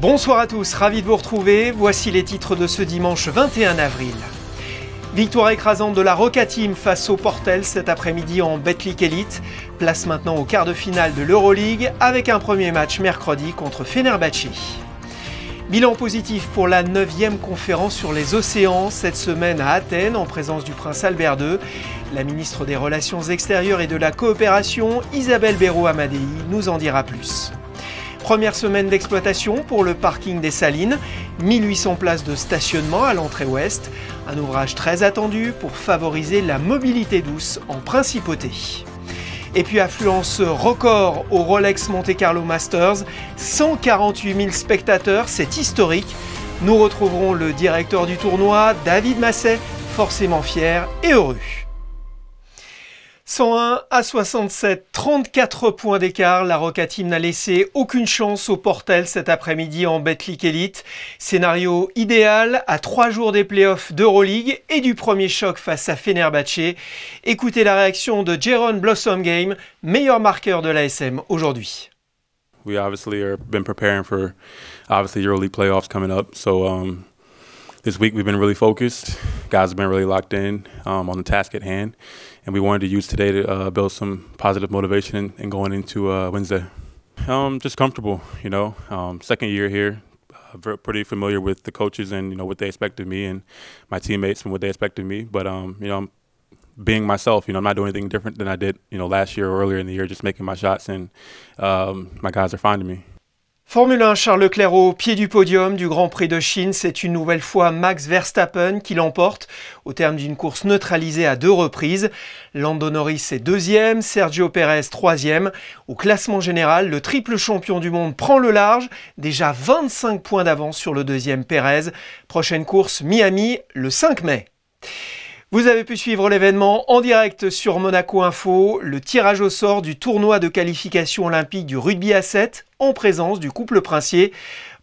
Bonsoir à tous, ravi de vous retrouver. Voici les titres de ce dimanche 21 avril. Victoire écrasante de la Roca Team face au Portel cet après-midi en Betclic Elite. Place maintenant au quart de finale de l'Euroleague avec un premier match mercredi contre Fenerbahçe. Bilan positif pour la 9e conférence sur les océans cette semaine à Athènes en présence du prince Albert II. La ministre des Relations extérieures et de la coopération, Isabelle Béraud-Amadei, nous en dira plus. Première semaine d'exploitation pour le parking des Salines, 1800 places de stationnement à l'entrée ouest. Un ouvrage très attendu pour favoriser la mobilité douce en principauté. Et puis affluence record au Rolex Monte Carlo Masters, 148 000 spectateurs, c'est historique. Nous retrouverons le directeur du tournoi, David Masset, forcément fier et heureux. 101 à 67, 34 points d'écart. La Roca Team n'a laissé aucune chance au Portel cet après-midi en Betclic Elite. Scénario idéal à 3 jours des playoffs d'Euroleague et du premier choc face à Fenerbahçe. Écoutez la réaction de Jeroen Blossomgame, meilleur marqueur de l'ASM aujourd'hui. We obviously have been preparing for EuroLeague playoffs coming up. So this week we've been really focused. Guys have been really locked in on the task at hand. And we wanted to use today to build some positive motivation and going into Wednesday. Just comfortable, you know. Second year here, pretty familiar with the coaches and, you know, what they expect of me and my teammates and what they expect of me. But, you know, I'm being myself, you know, I'm not doing anything different than I did, you know, last year or earlier in the year, just making my shots and my guys are finding me. Formule 1, Charles Leclerc au pied du podium du Grand Prix de Chine. C'est une nouvelle fois Max Verstappen qui l'emporte au terme d'une course neutralisée à 2 reprises. Lando Norris est 2e, Sergio Pérez 3e. Au classement général, le triple champion du monde prend le large. Déjà 25 points d'avance sur le 2e Pérez. Prochaine course Miami le 5 mai. Vous avez pu suivre l'événement en direct sur Monaco Info, le tirage au sort du tournoi de qualification olympique du rugby à 7 en présence du couple princier.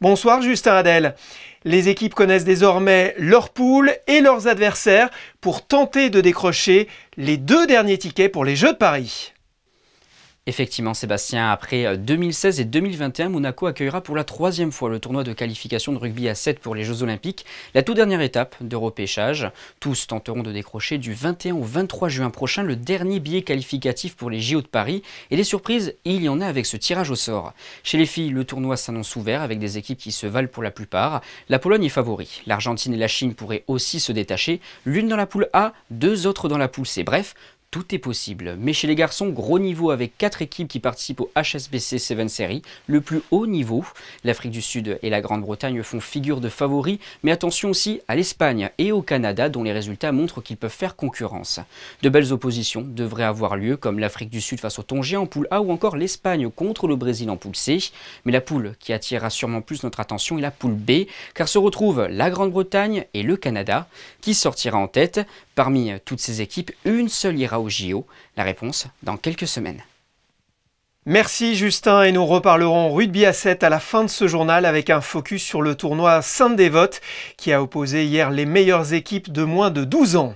Bonsoir Justin Hadel. Les équipes connaissent désormais leur poule et leurs adversaires pour tenter de décrocher les 2 derniers tickets pour les Jeux de Paris. Effectivement Sébastien, après 2016 et 2021, Monaco accueillera pour la 3e fois le tournoi de qualification de rugby à 7 pour les Jeux Olympiques, la toute dernière étape de repêchage. Tous tenteront de décrocher du 21 au 23 juin prochain le dernier billet qualificatif pour les JO de Paris. Et des surprises, il y en a avec ce tirage au sort. Chez les filles, le tournoi s'annonce ouvert avec des équipes qui se valent pour la plupart. La Pologne est favori, l'Argentine et la Chine pourraient aussi se détacher, l'une dans la poule A, 2 autres dans la poule C. Bref, tout est possible, mais chez les garçons, gros niveau avec 4 équipes qui participent au HSBC 7 Series, le plus haut niveau. L'Afrique du Sud et la Grande-Bretagne font figure de favoris, mais attention aussi à l'Espagne et au Canada dont les résultats montrent qu'ils peuvent faire concurrence. De belles oppositions devraient avoir lieu, comme l'Afrique du Sud face au Tonga en poule A ou encore l'Espagne contre le Brésil en poule C. Mais la poule qui attirera sûrement plus notre attention est la poule B, car se retrouvent la Grande-Bretagne et le Canada. Qui sortira en tête? Parmi toutes ces équipes, une seule ira au JO. La réponse dans quelques semaines. Merci Justin et nous reparlerons rugby à 7 à la fin de ce journal avec un focus sur le tournoi Sainte-Dévote qui a opposé hier les meilleures équipes de moins de 12 ans.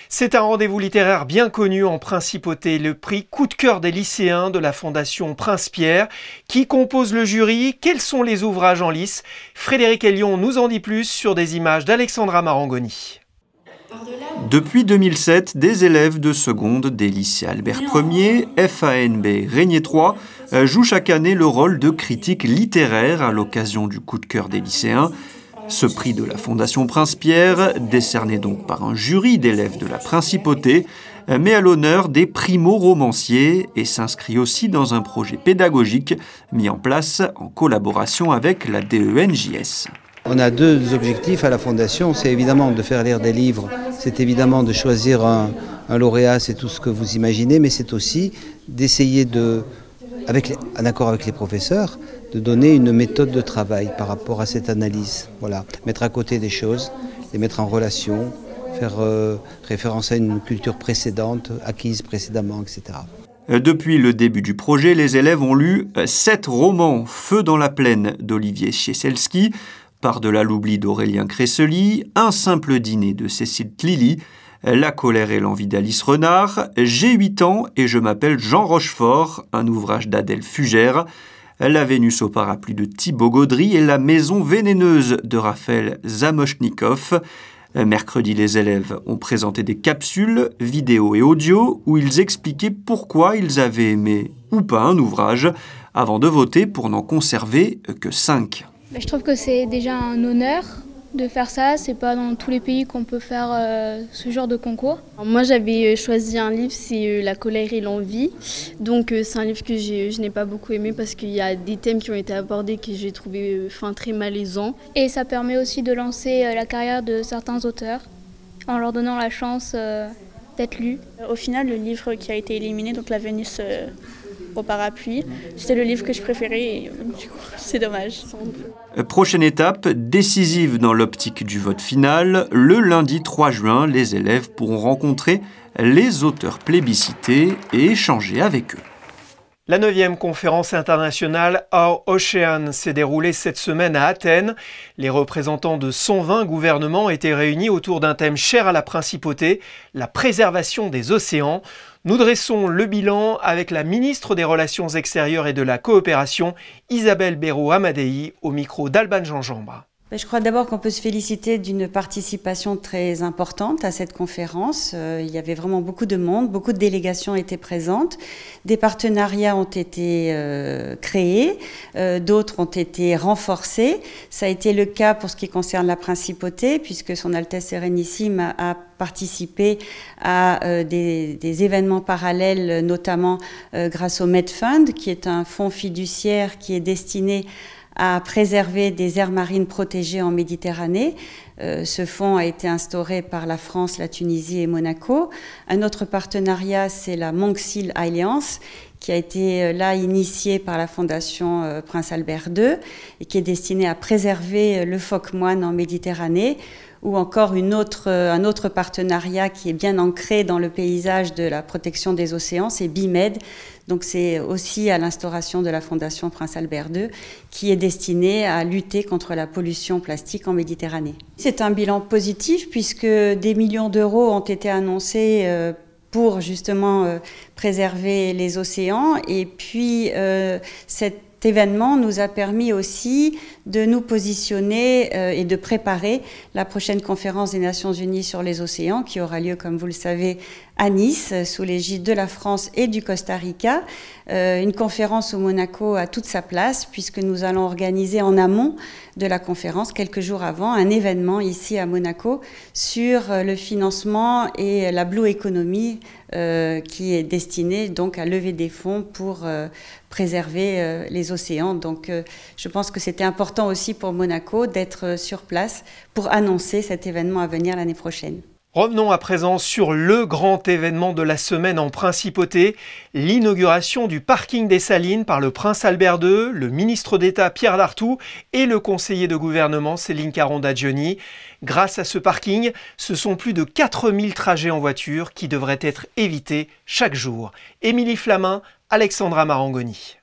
C'est un rendez-vous littéraire bien connu en principauté, le prix Coup de cœur des lycéens de la Fondation Prince-Pierre. Qui compose le jury? Quels sont les ouvrages en lice? Frédéric Elion nous en dit plus sur des images d'Alexandra Marangoni. Depuis 2007, des élèves de seconde des lycées Albert Ier, FANB Régnier 3 jouent chaque année le rôle de critique littéraire à l'occasion du coup de cœur des lycéens. Ce prix de la Fondation Prince-Pierre, décerné donc par un jury d'élèves de la Principauté, met à l'honneur des primo-romanciers et s'inscrit aussi dans un projet pédagogique mis en place en collaboration avec la DENJS. On a 2 objectifs à la Fondation, c'est évidemment de faire lire des livres, c'est évidemment de choisir un lauréat, c'est tout ce que vous imaginez, mais c'est aussi d'essayer en accord avec les professeurs, de donner une méthode de travail par rapport à cette analyse. Voilà, mettre à côté des choses, les mettre en relation, faire référence à une culture précédente, acquise précédemment, etc. Depuis le début du projet, les élèves ont lu 7 romans, Feu dans la plaine d'Olivier Chieselski, Par-delà l'oubli d'Aurélien Cressely, Un simple dîner de Cécile Tlili, La colère et l'envie d'Alice Renard, J'ai 8 ans et je m'appelle Jean Rochefort, un ouvrage d'Adèle Fugère, la Vénus au parapluie de Thibaut Gaudry et la Maison vénéneuse de Raphaël Zamochnikov. Mercredi, les élèves ont présenté des capsules, vidéo et audio, où ils expliquaient pourquoi ils avaient aimé ou pas un ouvrage, avant de voter pour n'en conserver que 5. Je trouve que c'est déjà un honneur de faire ça. C'est pas dans tous les pays qu'on peut faire ce genre de concours. Moi, j'avais choisi un livre, c'est La colère et l'envie. Donc c'est un livre que je n'ai pas beaucoup aimé parce qu'il y a des thèmes qui ont été abordés que j'ai trouvé très malaisants. Et ça permet aussi de lancer la carrière de certains auteurs en leur donnant la chance d'être lus. Au final, le livre qui a été éliminé, donc La Vénus au parapluie, c'était le livre que je préférais et du coup, c'est dommage. Prochaine étape, décisive dans l'optique du vote final, le lundi 3 juin, les élèves pourront rencontrer les auteurs plébiscités et échanger avec eux. La 9e conférence internationale Our Ocean s'est déroulée cette semaine à Athènes. Les représentants de 120 gouvernements étaient réunis autour d'un thème cher à la principauté, la préservation des océans. Nous dressons le bilan avec la ministre des Relations extérieures et de la coopération, Isabelle Béraud-Amadei, au micro d'Alban Jean-Jambres. Je crois d'abord qu'on peut se féliciter d'une participation très importante à cette conférence. Il y avait vraiment beaucoup de monde, beaucoup de délégations étaient présentes. Des partenariats ont été créés, d'autres ont été renforcés. Ça a été le cas pour ce qui concerne la principauté, puisque Son Altesse Sérénissime a participé à des événements parallèles, notamment grâce au Medfund, qui est un fonds fiduciaire qui est destiné à préserver des aires marines protégées en Méditerranée. Ce fonds a été instauré par la France, la Tunisie et Monaco. Un autre partenariat, c'est la Monk Seal Alliance, qui a été là initiée par la Fondation Prince Albert II et qui est destinée à préserver le phoque moine en Méditerranée, ou encore un autre partenariat qui est bien ancré dans le paysage de la protection des océans, c'est BIMED. Donc c'est aussi à l'instauration de la Fondation Prince Albert II qui est destinée à lutter contre la pollution plastique en Méditerranée. C'est un bilan positif puisque des millions d'euros ont été annoncés pour justement préserver les océans. Et puis cet événement nous a permis aussi de nous positionner et de préparer la prochaine conférence des Nations Unies sur les océans qui aura lieu, comme vous le savez, à Nice, sous l'égide de la France et du Costa Rica. Une conférence au Monaco a toute sa place puisque nous allons organiser en amont de la conférence, quelques jours avant, un événement ici à Monaco sur le financement et la Blue Economy qui est destiné donc à lever des fonds pour préserver les océans. Donc je pense que c'était important aussi pour Monaco d'être sur place pour annoncer cet événement à venir l'année prochaine. Revenons à présent sur le grand événement de la semaine en principauté, l'inauguration du parking des Salines par le prince Albert II, le ministre d'État Pierre Lartout et le conseiller de gouvernement Céline Caron-Dagioni. Grâce à ce parking, ce sont plus de 4000 trajets en voiture qui devraient être évités chaque jour. Émilie Flamin, Alexandra Marangoni.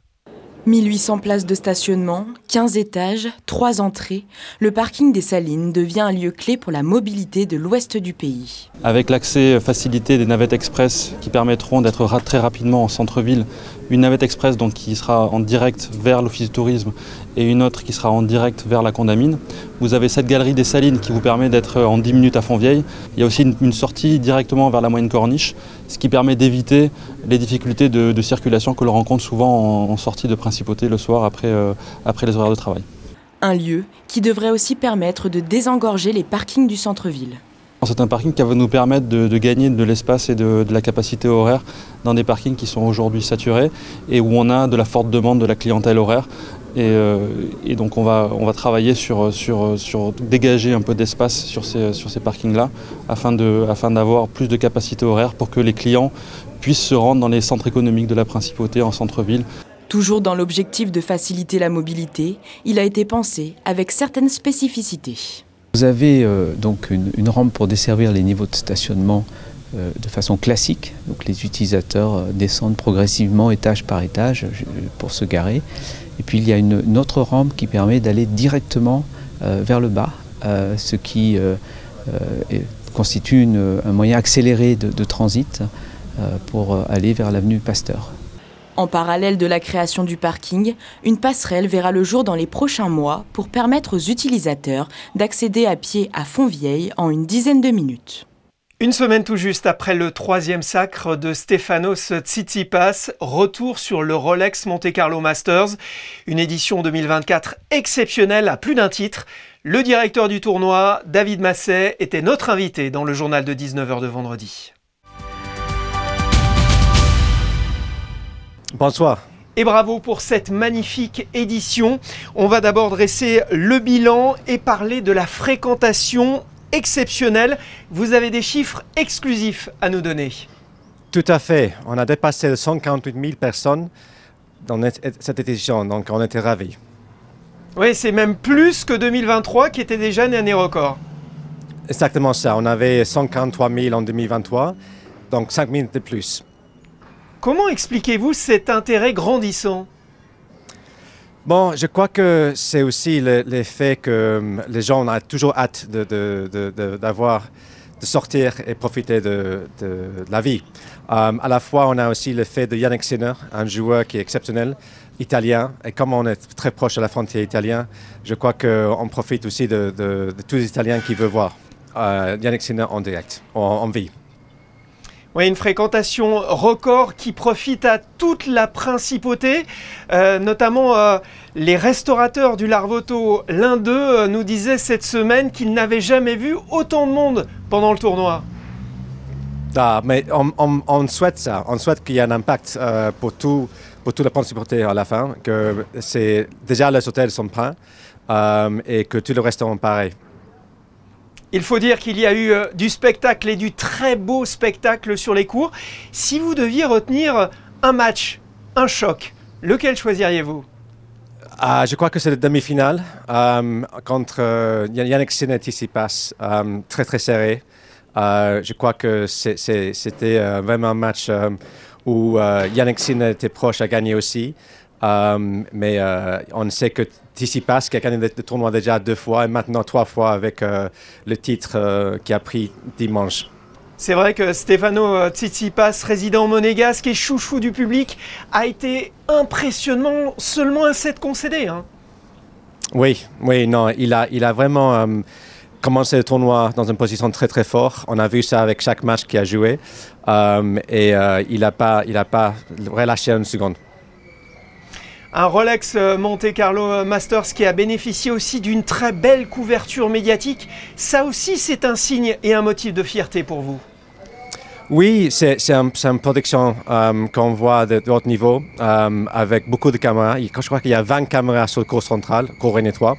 1800 places de stationnement, 15 étages, 3 entrées, le parking des Salines devient un lieu clé pour la mobilité de l'ouest du pays. Avec l'accès facilité des navettes express qui permettront d'être très rapidement en centre-ville, une navette express donc qui sera en direct vers l'office du tourisme et une autre qui sera en direct vers la Condamine. Vous avez cette galerie des Salines qui vous permet d'être en 10 minutes à Fontvieille. Il y a aussi une sortie directement vers la Moyenne Corniche, ce qui permet d'éviter les difficultés de circulation que l'on rencontre souvent en sortie de principauté le soir après les horaires de travail. Un lieu qui devrait aussi permettre de désengorger les parkings du centre-ville. C'est un parking qui va nous permettre de gagner de l'espace et de la capacité horaire dans des parkings qui sont aujourd'hui saturés et où on a de la forte demande de la clientèle horaire. Et donc on va travailler sur dégager un peu d'espace sur ces parkings-là afin d'avoir plus de capacité horaire pour que les clients puissent se rendre dans les centres économiques de la principauté en centre-ville. Toujours dans l'objectif de faciliter la mobilité, il a été pensé avec certaines spécificités. Vous avez donc une rampe pour desservir les niveaux de stationnement de façon classique. Donc les utilisateurs descendent progressivement étage par étage pour se garer. Et puis il y a une autre rampe qui permet d'aller directement vers le bas, ce qui constitue un moyen accéléré de transit pour aller vers l'avenue Pasteur. En parallèle de la création du parking, une passerelle verra le jour dans les prochains mois pour permettre aux utilisateurs d'accéder à pied à Fontvieille en une dizaine de minutes. Une semaine tout juste après le 3e sacre de Stefanos Tsitsipas, retour sur le Rolex Monte Carlo Masters. Une édition 2024 exceptionnelle à plus d'un titre. Le directeur du tournoi, David Massey, était notre invité dans le journal de 19h de vendredi. Bonsoir. Et bravo pour cette magnifique édition. On va d'abord dresser le bilan et parler de la fréquentation exceptionnelle. Vous avez des chiffres exclusifs à nous donner. Tout à fait. On a dépassé les 148 000 personnes dans cette édition, donc on était ravis. Oui, c'est même plus que 2023 qui était déjà une année record. Exactement ça. On avait 143 000 en 2023, donc 5 000 de plus. Comment expliquez-vous cet intérêt grandissant ? Bon, je crois que c'est aussi l'effet que les gens ont toujours hâte de sortir et profiter de la vie. À la fois, on a aussi l'effet de Jannik Sinner, un joueur qui est exceptionnel, italien. Et comme on est très proche de la frontière italienne, je crois qu'on profite aussi de tous les Italiens qui veulent voir Jannik Sinner en direct, en vie. Oui, une fréquentation record qui profite à toute la principauté, notamment les restaurateurs du Larvoto. L'un d'eux nous disait cette semaine qu'il n'avait jamais vu autant de monde pendant le tournoi. Ah, mais on souhaite ça, on souhaite qu'il y ait un impact pour toute la principauté à la fin, que déjà les hôtels sont pleins et que tout le restaurant pareil. Il faut dire qu'il y a eu du spectacle et du très beau spectacle sur les cours. Si vous deviez retenir un match, un choc, lequel choisiriez-vous ? Je crois que c'est la demi-finale contre Jannik Sinner et Tsitsipas, très très serré. Je crois que c'était vraiment un match où Jannik Sinner était proche à gagner aussi. Mais on sait que Tsitsipas, qui a gagné le tournoi déjà 2 fois et maintenant 3 fois avec le titre qu'il a pris dimanche. C'est vrai que Stefano Tsitsipas, résident monégasque et chouchou du public, a été impressionnant, seulement un set concédé. Hein. Oui, non, il a vraiment commencé le tournoi dans une position très très forte. On a vu ça avec chaque match qu'il a joué et il n'a pas relâché une seconde. Un Rolex Monte Carlo Masters qui a bénéficié aussi d'une très belle couverture médiatique. Ça aussi, c'est un signe et un motif de fierté pour vous. Oui, c'est une production qu'on voit de haut niveau avec beaucoup de caméras. Je crois qu'il y a 20 caméras sur le cours central, cours Régnier 3.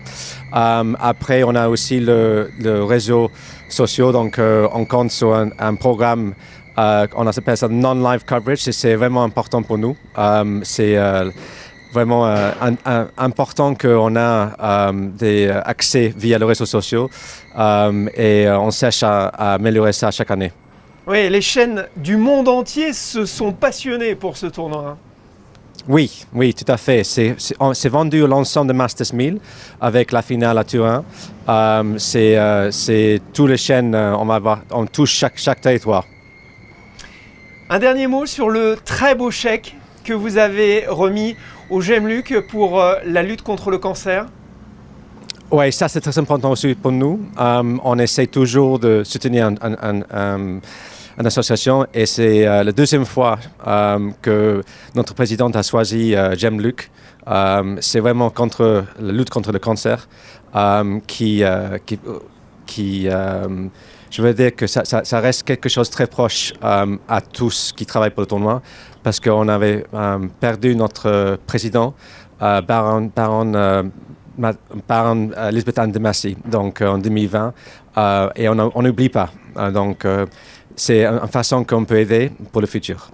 Après, on a aussi le réseau social, donc on compte sur un programme, on appelle ça non-live coverage, et c'est vraiment important pour nous. C'est vraiment important qu'on a des accès via les réseaux sociaux et on cherche à améliorer ça chaque année. Oui, les chaînes du monde entier se sont passionnées pour ce tournoi. Oui, tout à fait. C'est vendu à l'ensemble de Masters 1000 avec la finale à Turin. C'est toutes les chaînes, on touche chaque territoire. Un dernier mot sur le très beau chèque que vous avez remis au Gemluc pour la lutte contre le cancer. Oui, ça c'est très important aussi pour nous. On essaie toujours de soutenir une association et c'est la deuxième fois que notre présidente a choisi Gemluc. C'est vraiment la lutte contre le cancer je veux dire que ça reste quelque chose de très proche à tous qui travaillent pour le tournoi parce qu'on avait perdu notre président, Baron Lisbeth Anne de Massy, donc en 2020, et on n'oublie pas. Donc c'est une façon qu'on peut aider pour le futur.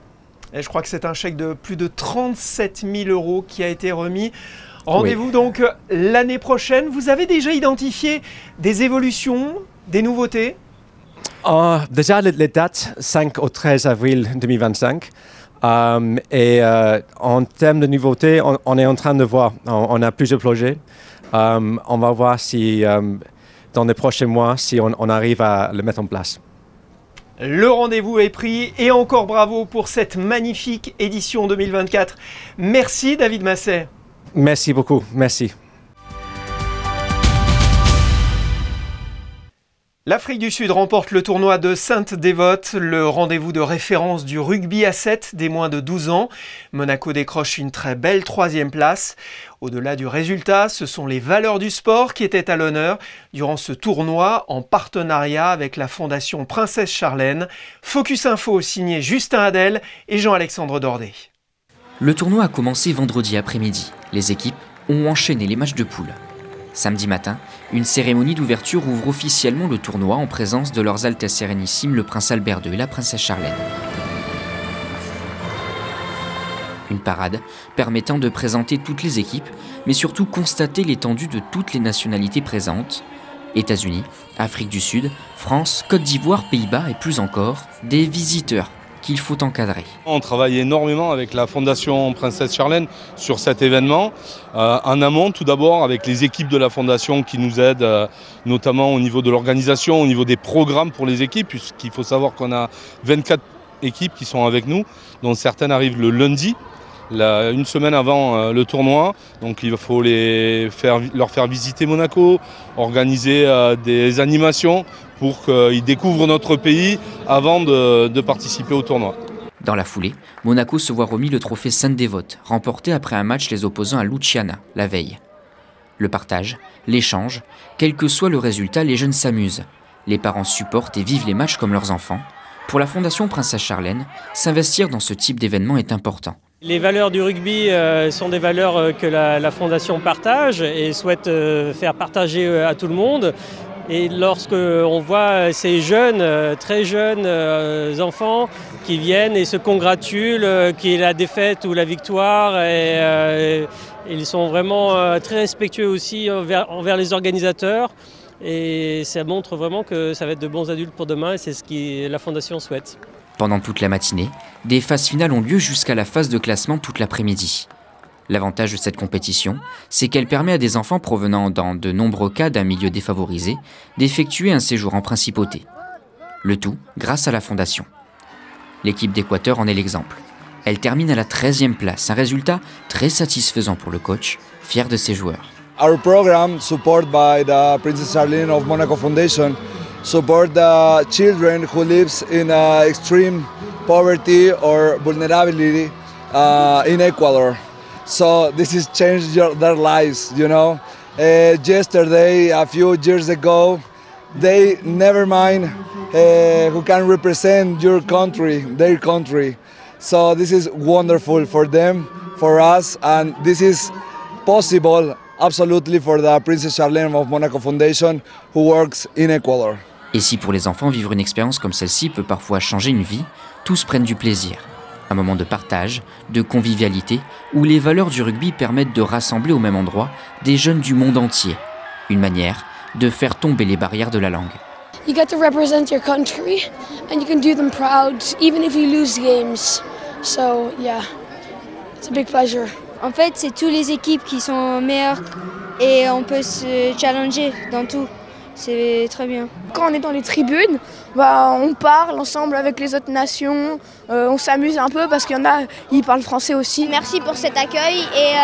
Et je crois que c'est un chèque de plus de 37 000 € qui a été remis. Rendez-vous donc l'année prochaine. Vous avez déjà identifié des évolutions, des nouveautés ? Déjà les dates, 5 au 13 avril 2025. Et en termes de nouveautés, on est en train de voir, on a plusieurs projets. On va voir si dans les prochains mois, si on arrive à le mettre en place. Le rendez-vous est pris et encore bravo pour cette magnifique édition 2024. Merci David Masset. Merci beaucoup, merci. L'Afrique du Sud remporte le tournoi de Sainte-Dévote, le rendez-vous de référence du rugby à 7 des moins de 12 ans. Monaco décroche une très belle 3e place. Au-delà du résultat, ce sont les valeurs du sport qui étaient à l'honneur durant ce tournoi en partenariat avec la Fondation Princesse Charlène. Focus Info signé Justin Hadel et Jean-Alexandre Dordet. Le tournoi a commencé vendredi après-midi. Les équipes ont enchaîné les matchs de poule. Samedi matin, une cérémonie d'ouverture ouvre officiellement le tournoi en présence de leurs Altesses Sérénissimes, le Prince Albert II et la Princesse Charlène. Une parade permettant de présenter toutes les équipes, mais surtout constater l'étendue de toutes les nationalités présentes. États-Unis, Afrique du Sud, France, Côte d'Ivoire, Pays-Bas et plus encore, des visiteurs qu'il faut encadrer. On travaille énormément avec la Fondation Princesse Charlène sur cet événement. En amont, tout d'abord, avec les équipes de la Fondation qui nous aident, notamment au niveau de l'organisation, au niveau des programmes pour les équipes, puisqu'il faut savoir qu'on a 24 équipes qui sont avec nous, dont certaines arrivent le lundi, une semaine avant le tournoi. Donc il faut leur faire visiter Monaco, organiser des animations pour qu'ils découvrent notre pays avant de participer au tournoi. Dans la foulée, Monaco se voit remis le trophée Sainte-Dévote, remporté après un match les opposant à Luciana, la veille. Le partage, l'échange, quel que soit le résultat, les jeunes s'amusent. Les parents supportent et vivent les matchs comme leurs enfants. Pour la Fondation Princesse Charlène, s'investir dans ce type d'événement est important. Les valeurs du rugby sont des valeurs que la Fondation partage et souhaite faire partager à tout le monde. Et lorsqu'on voit ces jeunes, très jeunes enfants qui viennent et se congratulent, qu'il y ait la défaite ou la victoire, et ils sont vraiment très respectueux aussi envers les organisateurs. Et ça montre vraiment que ça va être de bons adultes pour demain et c'est ce que la Fondation souhaite. Pendant toute la matinée, des phases finales ont lieu jusqu'à la phase de classement toute l'après-midi. L'avantage de cette compétition, c'est qu'elle permet à des enfants provenant dans de nombreux cas d'un milieu défavorisé d'effectuer un séjour en principauté. Le tout grâce à la Fondation. L'équipe d'Équateur en est l'exemple. Elle termine à la 13e place, un résultat très satisfaisant pour le coach, fier de ses joueurs. Our program, supported by the Princess Charlene of Monaco Foundation, support the children who lives in extreme poverty or vulnerability in Ecuador. So this has changed their lives, you know. Yesterday, a few years ago, they never mind who can represent your country, their country. So this is wonderful for them, for us, and this is possible absolutely for the Princess Charlene of Monaco Foundation who works in Ecuador. Et si pour les enfants, vivre une expérience comme celle-ci peut parfois changer une vie, tous prennent du plaisir. Un moment de partage, de convivialité, où les valeurs du rugby permettent de rassembler au même endroit des jeunes du monde entier. Une manière de faire tomber les barrières de la langue. You get to represent your country and you can do them proud, even if you lose games. So yeah, it's a big pleasure. En fait, c'est toutes les équipes qui sont meilleures et on peut se challenger dans tout. C'est très bien. Quand on est dans les tribunes, on parle ensemble avec les autres nations, on s'amuse un peu parce qu'il y en a, ils parlent français aussi. Merci pour cet accueil et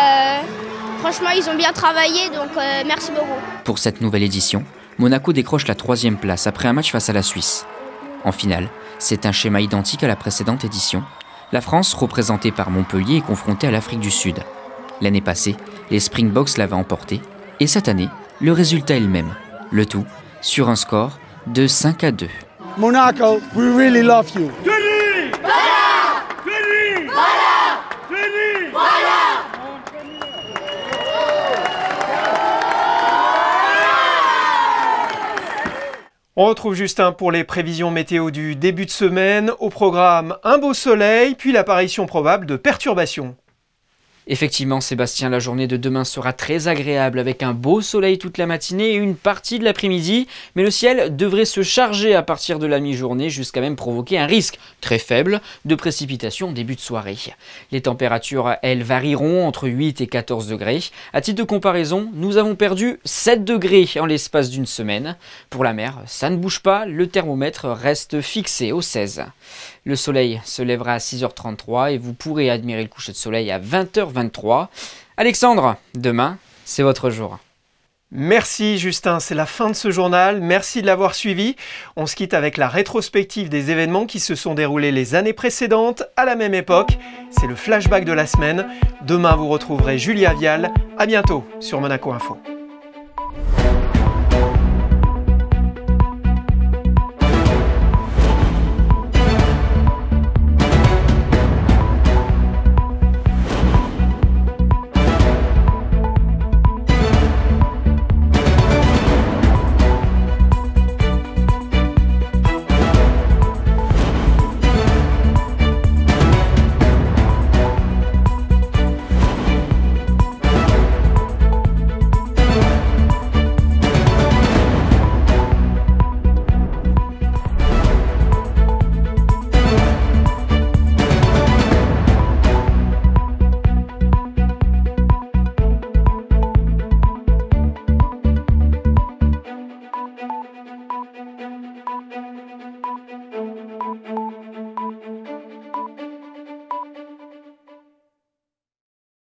franchement, ils ont bien travaillé, donc merci beaucoup. Pour cette nouvelle édition, Monaco décroche la 3e place après un match face à la Suisse. En finale, c'est un schéma identique à la précédente édition. La France, représentée par Montpellier, est confrontée à l'Afrique du Sud. L'année passée, les Springboks l'avaient emporté, et cette année, le résultat est le même. Le tout sur un score de 5-2. Monaco, we really love you. On retrouve Justin pour les prévisions météo du début de semaine. Au programme, un beau soleil, puis l'apparition probable de perturbations. Effectivement, Sébastien, la journée de demain sera très agréable avec un beau soleil toute la matinée et une partie de l'après-midi. Mais le ciel devrait se charger à partir de la mi-journée jusqu'à même provoquer un risque très faible de précipitation en début de soirée. Les températures, elles, varieront entre 8 et 14 degrés. À titre de comparaison, nous avons perdu 7 degrés en l'espace d'une semaine. Pour la mer, ça ne bouge pas, le thermomètre reste fixé au 16. Le soleil se lèvera à 6h33 et vous pourrez admirer le coucher de soleil à 20h23. Alexandre, demain, c'est votre jour. Merci Justin, c'est la fin de ce journal. Merci de l'avoir suivi. On se quitte avec la rétrospective des événements qui se sont déroulés les années précédentes à la même époque. C'est le flashback de la semaine. Demain, vous retrouverez Julia Vial. À bientôt sur Monaco Info.